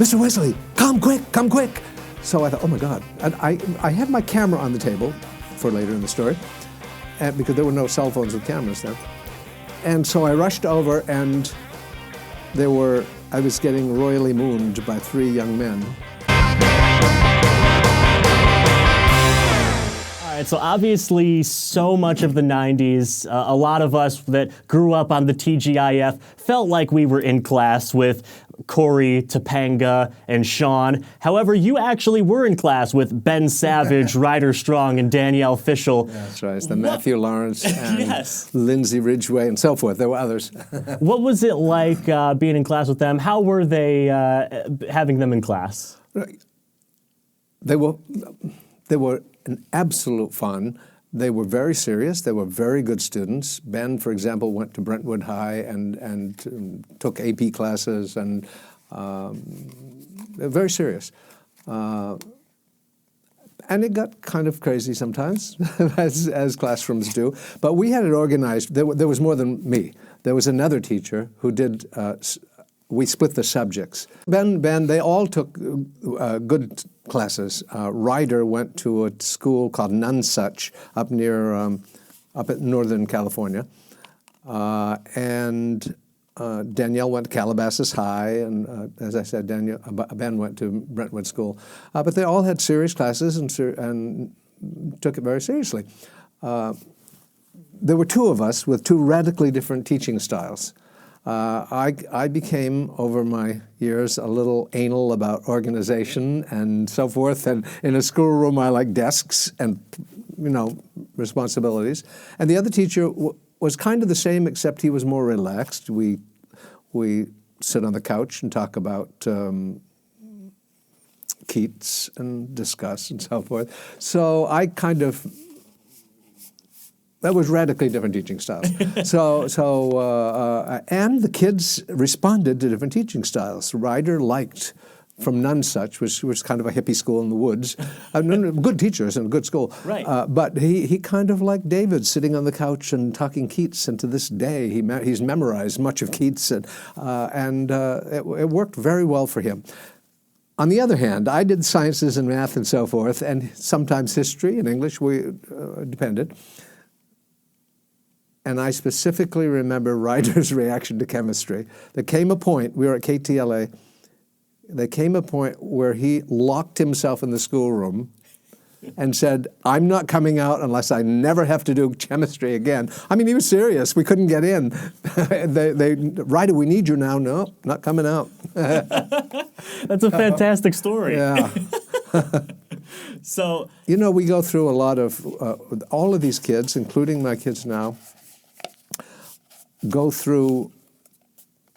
Mr. Wesley, come quick, come quick. So I thought, oh my God. And I had my camera on the table for later in the story, because there were no cell phones with cameras then. And so I rushed over, and I was getting royally mooned by 3 young men. All right, so obviously so much of the 90s, a lot of us that grew up on the TGIF felt like we were in class with Corey, Topanga, and Sean. However, you actually were in class with Ben Savage, Ryder Strong, and Danielle Fishel. That's right, the Matthew Lawrence and Lindsay Ridgway and so forth. There were others. What was it like being in class with them? How were they having them in class? They were an absolute fun. They were very serious. They were very good students. Ben, for example, went to Brentwood High and took AP classes, and very serious. And it got kind of crazy sometimes, as classrooms do. But we had it organized. There was more than me. There was another teacher who did. We split the subjects. Ben, they all took good classes. Ryder went to a school called Nonesuch up at Northern California. And Danielle went to Calabasas High, and as I said, Ben went to Brentwood School. But they all had serious classes and took it very seriously. There were 2 of us with 2 radically different teaching styles. I became, over my years, a little anal about organization and so forth. And in a schoolroom, I like desks and, responsibilities. And the other teacher was kind of the same, except he was more relaxed. We sit on the couch and talk about Keats and discuss and so forth. So I that was radically different teaching styles. And the kids responded to different teaching styles. Ryder liked from Nonesuch, which was kind of a hippie school in the woods. Good teachers and a good school. Right. But he kind of liked David, sitting on the couch and talking Keats. And to this day, he's memorized much of Keats, and it worked very well for him. On the other hand, I did sciences and math and so forth, and sometimes history and English. Depended. And I specifically remember Ryder's reaction to chemistry. There came a point, we were at KTLA, there came a point where he locked himself in the schoolroom and said, I'm not coming out unless I never have to do chemistry again. I mean, he was serious. We couldn't get in. Ryder, we need you now. No, not coming out. That's a fantastic story. Yeah. So, we go through a lot of, all of these kids, including my kids now, go through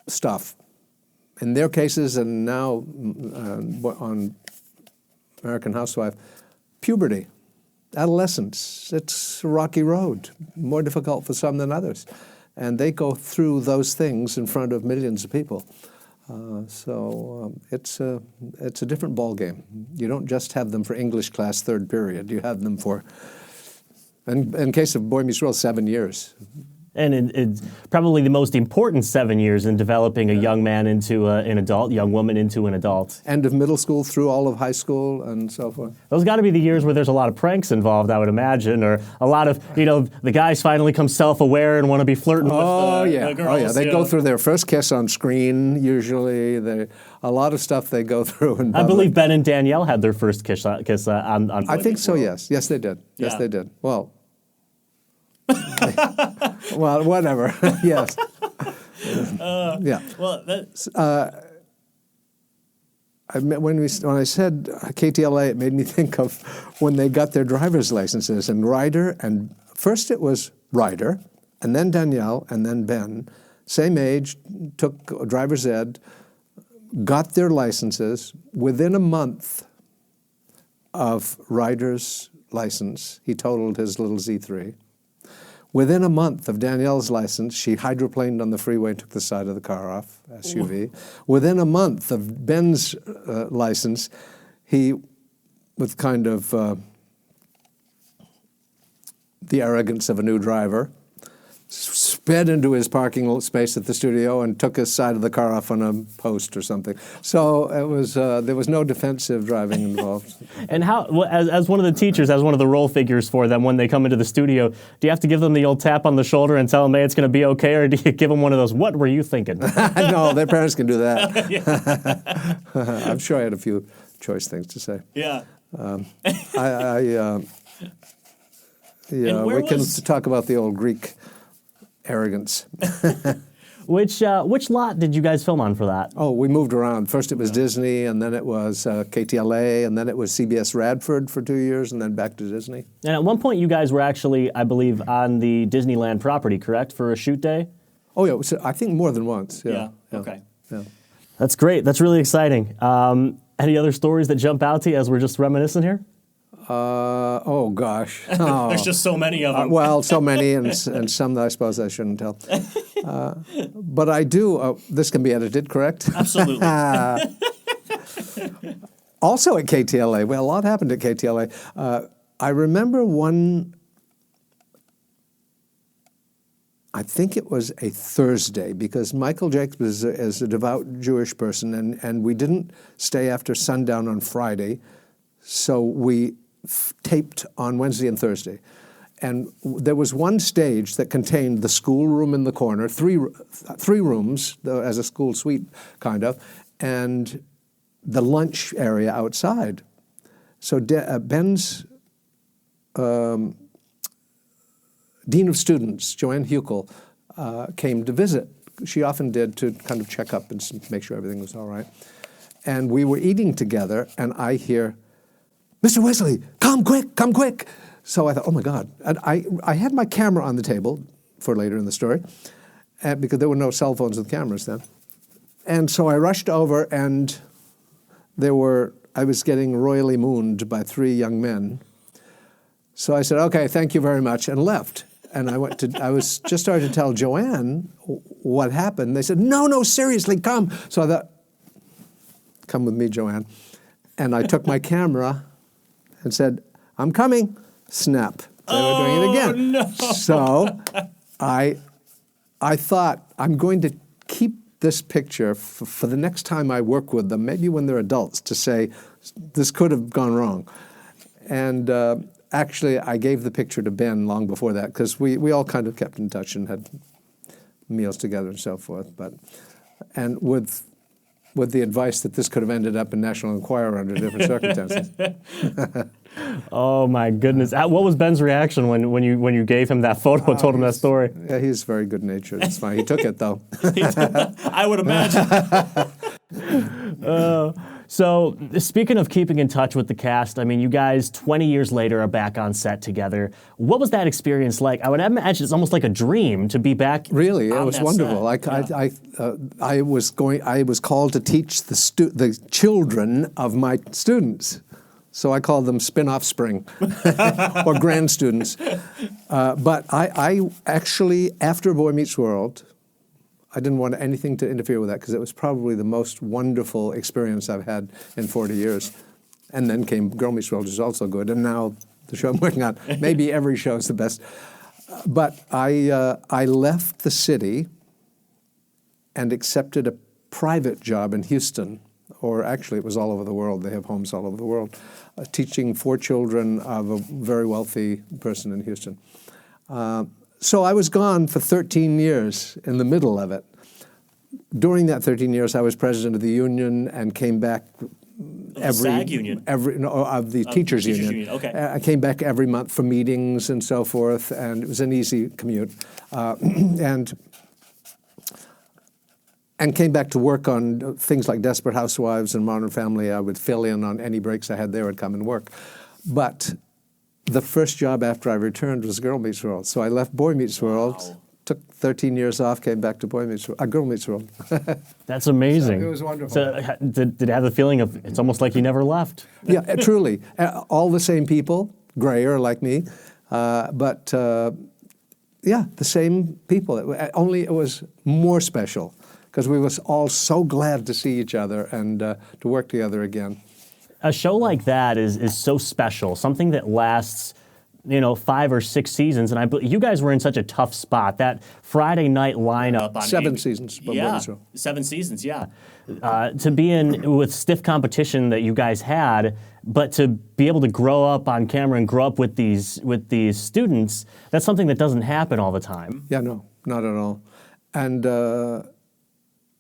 stuff. In their cases, and now on American Housewife, puberty, adolescence. It's a rocky road, more difficult for some than others. And they go through those things in front of millions of people. So it's a different ballgame. You don't just have them for English class 3rd period. You have them for, in case of Boy Meets World, 7 years. And it's probably the most important 7 years in developing a young man into an adult, young woman into an adult. End of middle school through all of high school and so forth. Those got to be the years where there's a lot of pranks involved, I would imagine, or a lot of, the guys finally come self-aware and want to be flirting with the girls. Oh, yeah. They go through their first kiss on screen, usually. A lot of stuff they go through in public. I believe Ben and Danielle had their first kiss on I think so, yes. Yes, they did. Yes, they did. Well... well, whatever. Yes. Yeah. Well, when I said KTLA, it made me think of when they got their driver's licenses. And Ryder, and first it was Ryder, and then Danielle, and then Ben, same age, took driver's ed, got their licenses. Within a month of Ryder's license, he totaled his little Z3. Within a month of Danielle's license, she hydroplaned on the freeway and took the side of the car off, SUV. Within a month of Ben's license, he, with kind of the arrogance of a new driver, sped into his parking space at the studio and took his side of the car off on a post or something. So it was there was no defensive driving involved. And how, as one of the teachers, as one of the role figures for them when they come into the studio, do you have to give them the old tap on the shoulder and tell them, hey, it's going to be okay, or do you give them one of those, what were you thinking? No, their parents can do that. I'm sure I had a few choice things to say. Yeah. We can talk about the old Greek arrogance. Which lot did you guys film on for that? Oh, we moved around. First it was Disney, and then it was KTLA, and then it was CBS Radford for 2 years, and then back to Disney. And at one point you guys were actually, I believe, on the Disneyland property, correct, for a shoot day? Oh, yeah. I think more than once. Yeah. Okay. Yeah. That's great. That's really exciting. Any other stories that jump out to you as we're just reminiscing here? Oh, gosh. Oh. There's just so many of them. Well, so many, and some that I suppose I shouldn't tell. But I do. This can be edited, correct? Absolutely. Also at KTLA. Well, a lot happened at KTLA. I remember one, I think it was a Thursday, because Michael Jacobs is a devout Jewish person, and we didn't stay after sundown on Friday, so we taped on Wednesday and Thursday. And there was one stage that contained the schoolroom in the corner, three rooms, as a school suite, kind of, and the lunch area outside. So Ben's Dean of Students, Joanne Huckel, came to visit. She often did, to kind of check up and make sure everything was all right. And we were eating together, and I hear, "Mr. Wesley, come quick, come quick." So I thought, oh my God. And I had my camera on the table for later in the story, because there were no cell phones with cameras then. And so I rushed over, and I was getting royally mooned by 3 young men. So I said, okay, thank you very much, and left. And I was just starting to tell Joanne what happened. They said, no, seriously, come. So I thought, come with me, Joanne. And I took my camera and said, I'm coming. Snap. They were doing it again. No. So I thought, I'm going to keep this picture for the next time I work with them, maybe when they're adults, to say, this could have gone wrong. And actually, I gave the picture to Ben long before that, because we all kind of kept in touch and had meals together and so forth. And with the advice that this could have ended up in National Enquirer under different circumstances. Oh my goodness! What was Ben's reaction when you gave him that photo and told him that story? Yeah, he's very good natured. It's fine. He took it though. I would imagine. So speaking of keeping in touch with the cast, I mean, you guys 20 years later are back on set together. What was that experience like? I would imagine it's almost like a dream to be back. Really, it on was that wonderful. Set. I was called to teach the children of my students. So I call them spin-offspring or grand students. But I actually, after Boy Meets World, I didn't want anything to interfere with that, because it was probably the most wonderful experience I've had in 40 years. And then came Girl Meets World, which is also good. And now the show I'm working on, maybe every show is the best. But I left the city and accepted a private job in Houston. Or actually, it was all over the world. They have homes all over the world, teaching 4 children of a very wealthy person in Houston. So I was gone for 13 years in the middle of it. During that 13 years, I was president of the union and came back SAG union? Of the teachers union. Okay. I came back every month for meetings and so forth, and it was an easy commute. And came back to work on things like Desperate Housewives and Modern Family. I would fill in on any breaks I had there and come and work. But the first job after I returned was Girl Meets World. So I left Boy Meets World, took 13 years off, came back to Girl Meets World. That's amazing. So it was wonderful. So did it have the feeling of, it's almost like you never left? Yeah, truly. All the same people, grayer like me, but the same people. Only it was more special, because we was all so glad to see each other and to work together again. A show like that is so special, something that lasts 5 or 6 seasons, and you guys were in such a tough spot. That Friday night lineup on 7 seasons. Yeah, 7 seasons. Yeah, to be in with stiff competition that you guys had, but to be able to grow up on camera and grow up with these students, that's something that doesn't happen all the time. Yeah, no, not at all. And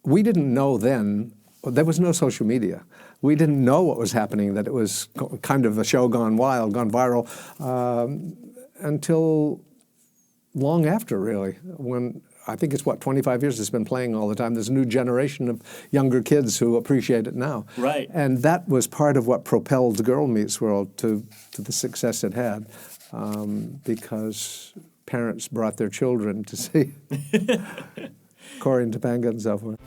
we didn't know then. There was no social media. We didn't know what was happening, that it was kind of a show gone wild, gone viral, until long after, really, when I think it's, 25 years it's been playing all the time. There's a new generation of younger kids who appreciate it now. Right. And that was part of what propelled Girl Meets World to the success it had, because parents brought their children to see Corey and Topanga and so forth.